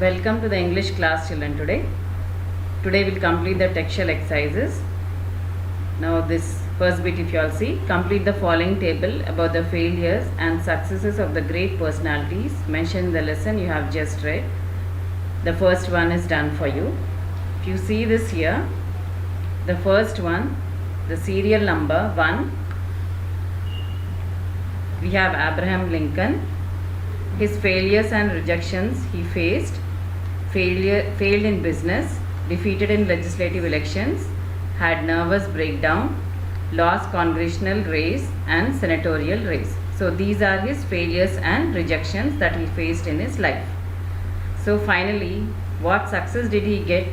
Welcome to the English class, children. Today we'll complete the textual exercises. Now this first bit, if you all see, complete the following table about the failures and successes of the great personalities mentioned in the lesson you have just read. The first one is done for you. If you see this here, the first one, the serial number 1, we have Abraham Lincoln. His failures and rejections he faced: failed in business, defeated in legislative elections, had nervous breakdown, lost congressional race and senatorial race. So these are his failures and rejections that he faced in his life. So finally, what success did he get?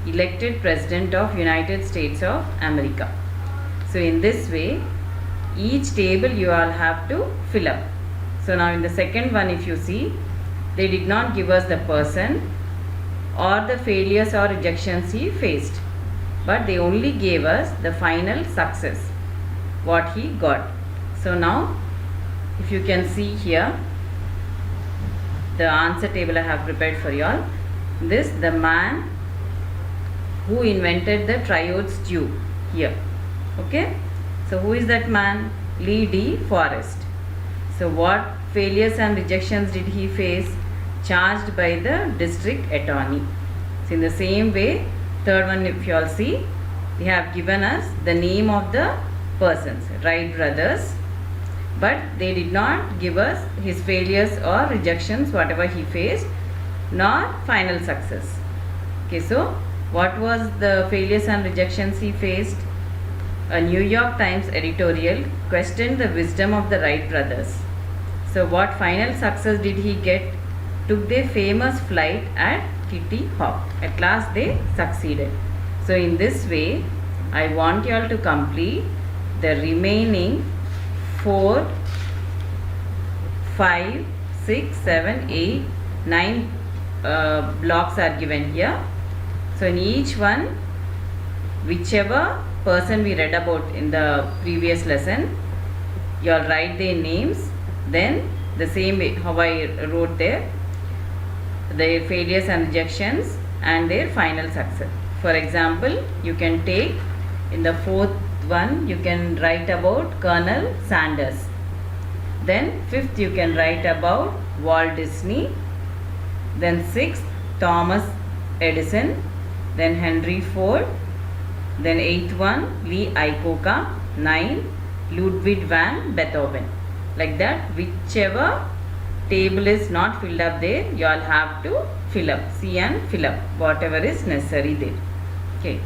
Elected President of United States of America. So in this way, each table you all have to fill up. So now in the second one, if you see, they did not give us the person or the failures or rejections he faced, but they only gave us the final success, what he got. So now if you can see here, the answer table I have prepared for you all. This, the man who invented the triode stew here. Okay, so who is that man? Lee D. Forrest. So what failures and rejections did he face? Charged by the district attorney. So in the same way, third one, if you all see, they have given us the name of the persons, Wright brothers, but they did not give us his failures or rejections, whatever he faced, nor final success. Okay, so what was the failures and rejections he faced? A New York Times editorial questioned the wisdom of the Wright brothers. So what final success did he get? Took their famous flight at Kitty Hawk. At last they succeeded. So in this way, I want you all to complete the remaining 4, 5, 6, 7, 8, 9 blocks are given here. So in each one, whichever person we read about in the previous lesson, you all write their names. Then the same way how I wrote there, their failures and rejections and their final success. For example, you can take in the fourth one, you can write about Colonel Sanders. Then fifth, you can write about Walt Disney. Then sixth, Thomas Edison. Then Henry Ford. Then eighth one, Lee Iacocca. 9, Ludwig van Beethoven. Like that, whichever table is not filled up there, you all have to fill up, see and fill up whatever is necessary there. Okay,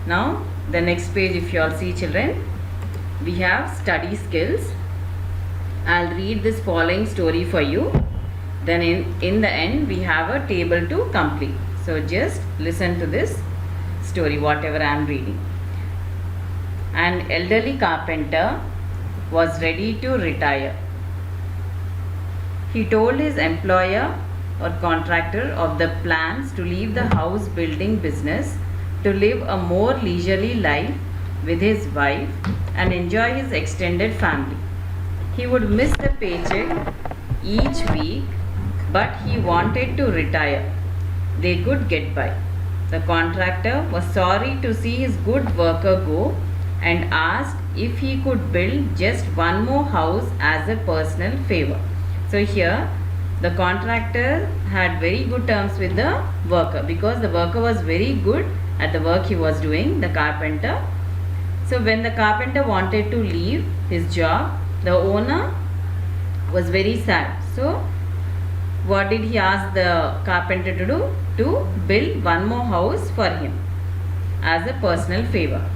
now the next page, if you all see, children, we have study skills. I'll read this following story for you, then in the end we have a table to complete. So just listen to this story, whatever I am reading. An elderly carpenter was ready to retire. He told his employer or contractor of the plans to leave the house building business to live a more leisurely life with his wife and enjoy his extended family. He would miss the paycheck each week, but he wanted to retire. They could get by. The contractor was sorry to see his good worker go and asked if he could build just one more house as a personal favor. So here the contractor had very good terms with the worker because the worker was very good at the work he was doing, the carpenter. So when the carpenter wanted to leave his job, the owner was very sad. So what did he ask the carpenter to do? To build one more house for him as a personal favor.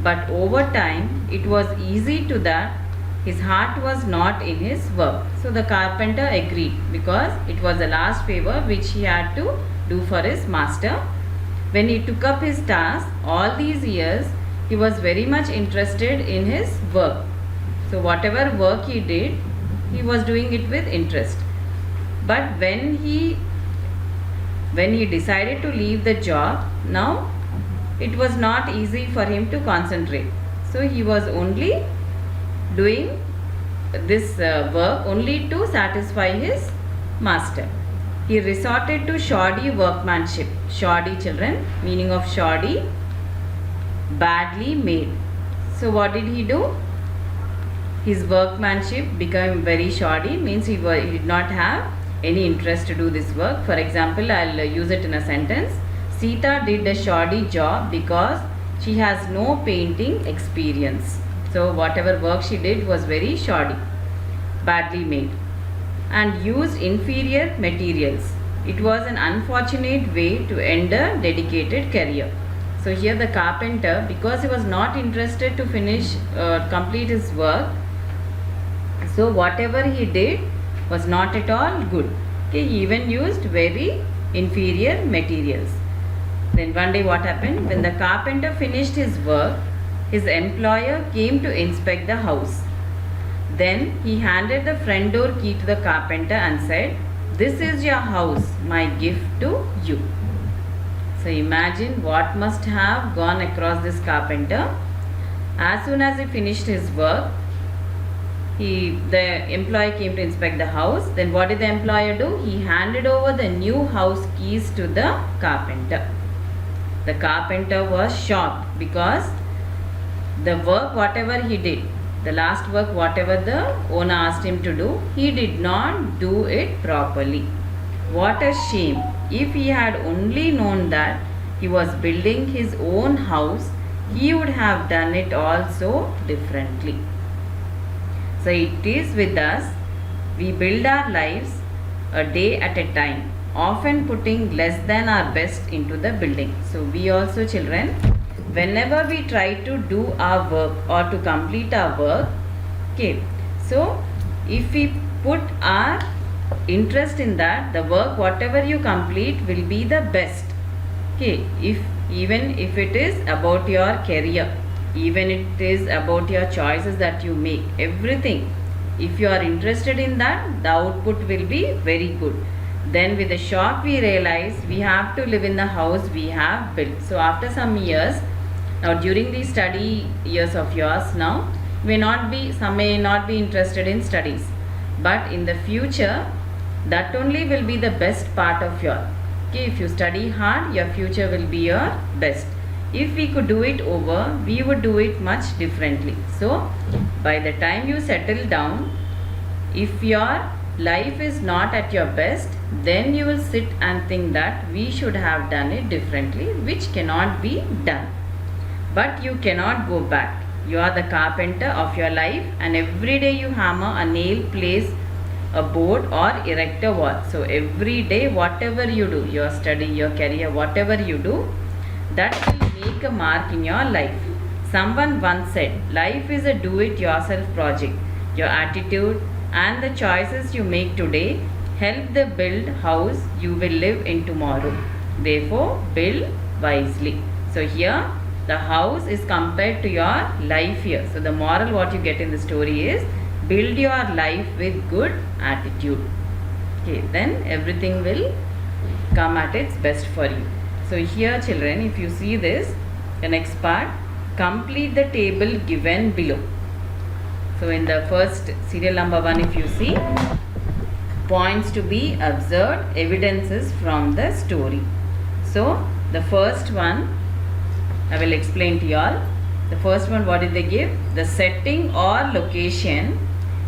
But over time, it was easy to that his heart was not in his work. So the carpenter agreed because it was the last favor which he had to do for his master. When he took up his task, all these years, he was very much interested in his work. So whatever work he did, he was doing it with interest. But when he decided to leave the job, now it was not easy for him to concentrate. So he was only doing this work only to satisfy his master. He resorted to shoddy workmanship. Shoddy, children, meaning of shoddy, badly made. So what did he do? His workmanship became very shoddy, means he did not have any interest to do this work. For example, I'll use it in a sentence. Sita did a shoddy job because she has no painting experience. So whatever work she did was very shoddy, badly made, and used inferior materials. It was an unfortunate way to end a dedicated career. So here the carpenter, because he was not interested to complete his work, so whatever he did was not at all good. Okay, he even used very inferior materials. Then one day what happened? When the carpenter finished his work, his employer came to inspect the house. Then he handed the front door key to the carpenter and said, "This is your house, my gift to you." So imagine what must have gone across this carpenter. As soon as he finished his work, the employee came to inspect the house. Then what did the employer do? He handed over the new house keys to the carpenter. The carpenter was shocked because the work whatever he did, the last work whatever the owner asked him to do, he did not do it properly. What a shame. If he had only known that he was building his own house, he would have done it also differently. So it is with us. We build our lives a day at a time, often putting less than our best into the building. So we also, children, whenever we try to do our work or to complete our work, okay, so if we put our interest in that, the work whatever you complete will be the best. Okay, even if it is about your career, even it is about your choices that you make, everything, if you are interested in that, the output will be very good. Then with a shock we realize we have to live in the house we have built. So after some years, now during the study years of yours, now some may not be interested in studies, but in the future that only will be the best part of your, okay, if you study hard, your future will be your best. If we could do it over, we would do it much differently. So by the time you settle down, if your life is not at your best, then you will sit and think that we should have done it differently, which cannot be done. But you cannot go back. You are the carpenter of your life, and every day you hammer a nail, place a board, or erect a wall. So every day whatever you do, your study, your career, whatever you do, that will make a mark in your life. Someone once said, life is a do-it-yourself project. Your attitude and the choices you make today help the build house you will live in tomorrow. Therefore, build wisely. So here the house is compared to your life here. So the moral what you get in the story is, build your life with good attitude. Okay, then everything will come at its best for you. So here, children, if you see this, the next part, complete the table given below. So in the first serial number 1, if you see, points to be observed, evidences from the story. So the first one I will explain to you all. The first one, what did they give? The setting or location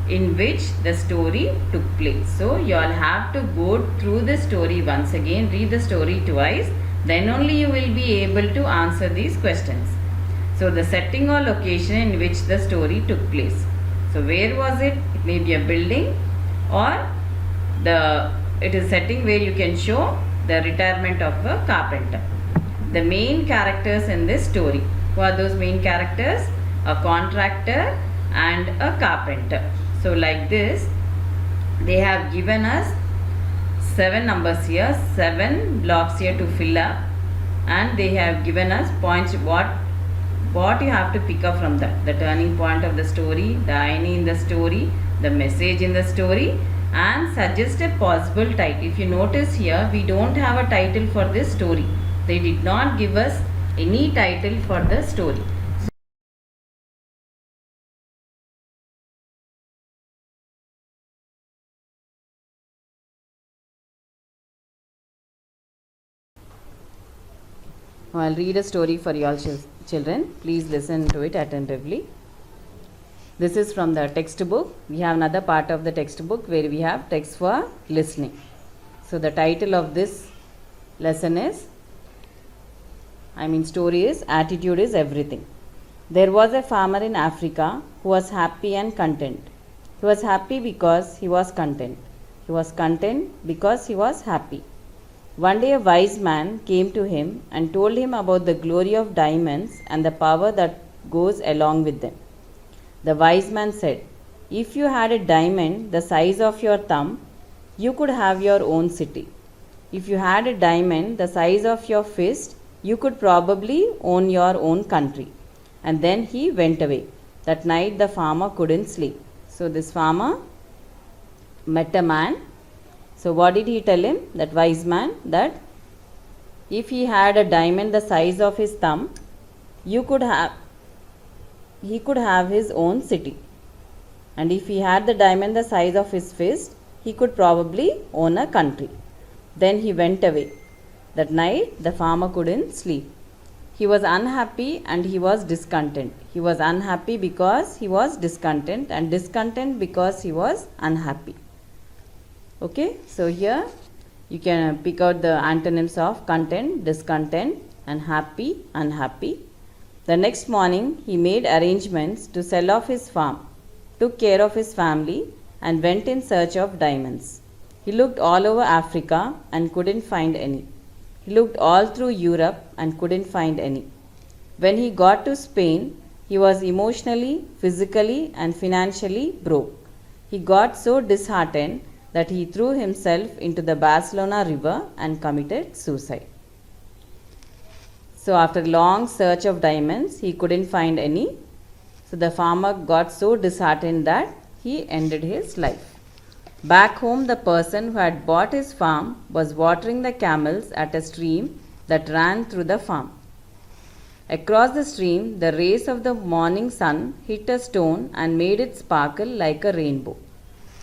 in which the story took place. So you all have to go through the story once again, read the story twice, then only you will be able to answer these questions. So the setting or location in which the story took place. So where was it? It may be a building, or it is setting where you can show the retirement of a carpenter. The main characters in this story. Who are those main characters? A contractor and a carpenter. So like this, they have given us 7 numbers here, 7 blocks here to fill up, and they have given us points what you have to pick up from that. The turning point of the story, the irony in the story, the message in the story, and suggest a possible title. If you notice here, we don't have a title for this story. They did not give us any title for the story. Now I'll read a story for you all children. Please listen to it attentively. This is from the textbook. We have another part of the textbook where we have text for listening. So the title of this lesson is, story is Attitude is Everything. There was a farmer in Africa who was happy and content. He was happy because he was content. He was content because he was happy. One day a wise man came to him and told him about the glory of diamonds and the power that goes along with them. The wise man said, "If you had a diamond the size of your thumb, you could have your own city. If you had a diamond the size of your fist, you could probably own your own country." And then he went away. That night the farmer couldn't sleep. So this farmer met a man. So what did he tell him? That wise man, that if he had a diamond the size of his thumb, he could have his own city. And if he had the diamond the size of his fist, he could probably own a country. Then he went away. That night the farmer couldn't sleep. He was unhappy and he was discontent. He was unhappy because he was discontent, and discontent because he was unhappy. Okay, so here you can pick out the antonyms of content, discontent, and happy, unhappy. The next morning he made arrangements to sell off his farm, took care of his family, and went in search of diamonds. He looked all over Africa and couldn't find any. He looked all through Europe and couldn't find any. When he got to Spain, he was emotionally, physically, and financially broke. He got so disheartened that he threw himself into the Barcelona river and committed suicide. So after a long search of diamonds, he couldn't find any. So the farmer got so disheartened that he ended his life. Back home, the person who had bought his farm was watering the camels at a stream that ran through the farm. Across the stream, the rays of the morning sun hit a stone and made it sparkle like a rainbow.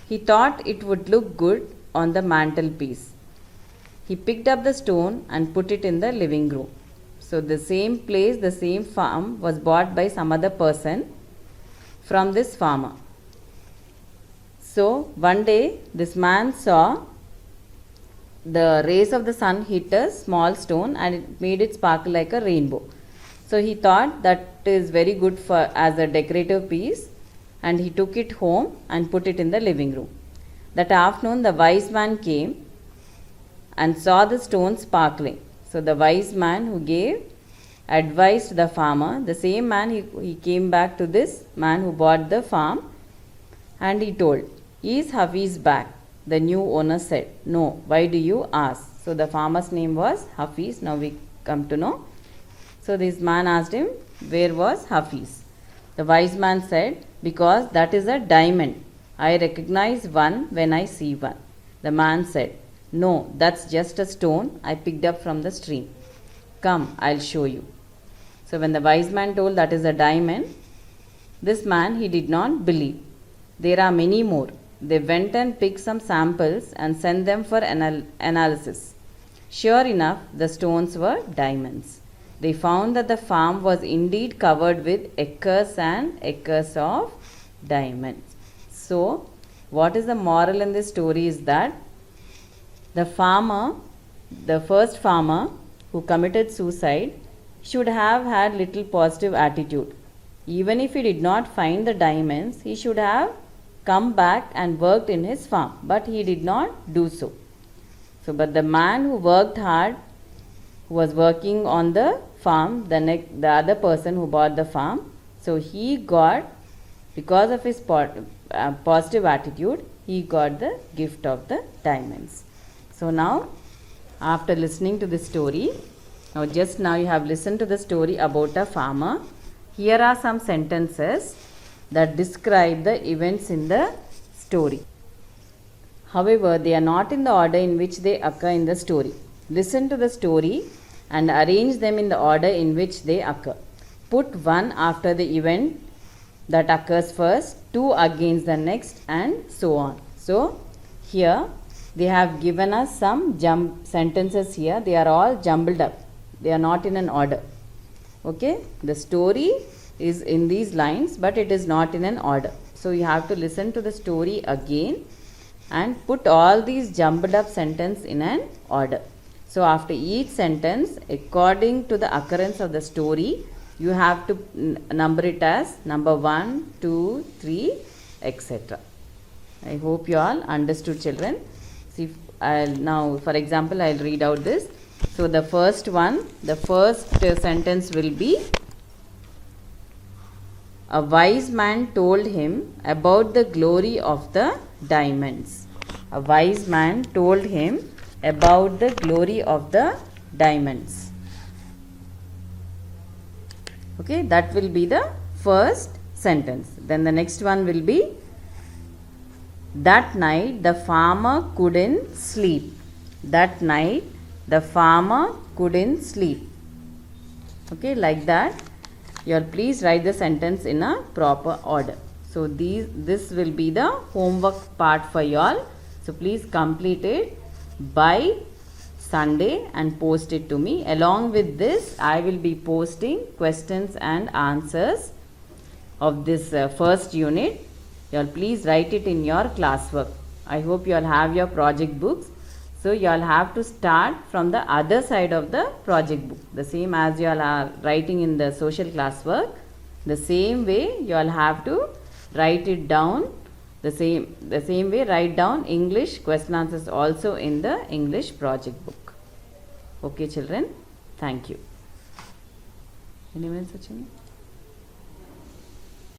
He thought it would look good on the mantelpiece. He picked up the stone and put it in the living room. So the same place, the same farm was bought by some other person from this farmer. So one day this man saw the rays of the sun hit a small stone and it made it sparkle like a rainbow. So he thought that is very good for as a decorative piece, and he took it home and put it in the living room. That afternoon the wise man came and saw the stone sparkling. So the wise man who gave advice to the farmer, the same man, he came back to this man who bought the farm, and he told, "Is Hafiz back?" The new owner said, "No. Why do you ask?" So the farmer's name was Hafiz. Now we come to know. So this man asked him, where was Hafiz? The wise man said, "Because that is a diamond. I recognize one when I see one." The man said, "No, that's just a stone I picked up from the stream. Come, I'll show you." So when the wise man told that is a diamond, this man, he did not believe. There are many more. They went and picked some samples and sent them for analysis. Sure enough, the stones were diamonds. They found that the farm was indeed covered with acres and acres of diamonds. So, what is the moral in this story is that the farmer, the first farmer who committed suicide, should have had little positive attitude. Even if he did not find the diamonds, he should have come back and worked in his farm, but he did not do so. So, but the man who worked hard, who was working on the farm, the other person who bought the farm, so he got, because of his positive attitude, he got the gift of the diamonds. So now, after listening to this story, just now you have listened to the story about a farmer. Here are some sentences that describe the events in the story. However, they are not in the order in which they occur in the story. Listen to the story and arrange them in the order in which they occur. Put one after the event that occurs first, two against the next, and so on. So, here they have given us some sentences here. They are all jumbled up. they are not in an order. Okay, the story is in these lines, but it is not in an order. So you have to listen to the story again and put all these jumbled up sentences in an order. So after each sentence, according to the occurrence of the story, you have to number it as number 1, 2, 3, etc. I hope you all understood, children. See, now for example, I'll read out this. So the first one, the first sentence will be, a wise man told him about the glory of the diamonds. A wise man told him about the glory of the diamonds. Okay, that will be the first sentence. Then the next one will be, that night the farmer couldn't sleep. That night the farmer couldn't sleep. Okay, like that. You all please write the sentence in a proper order. So this will be the homework part for you all. So please complete it by Sunday and post it to me. Along with this, I will be posting questions and answers of this first unit. You all please write it in your classwork. I hope you all have your project books. So you all have to start from the other side of the project book. The same as you all are writing in the social classwork. The same way you all have to write it down. The same way write down English question answers also in the English project book. Okay, children. Thank you. Any minutes, Sachini?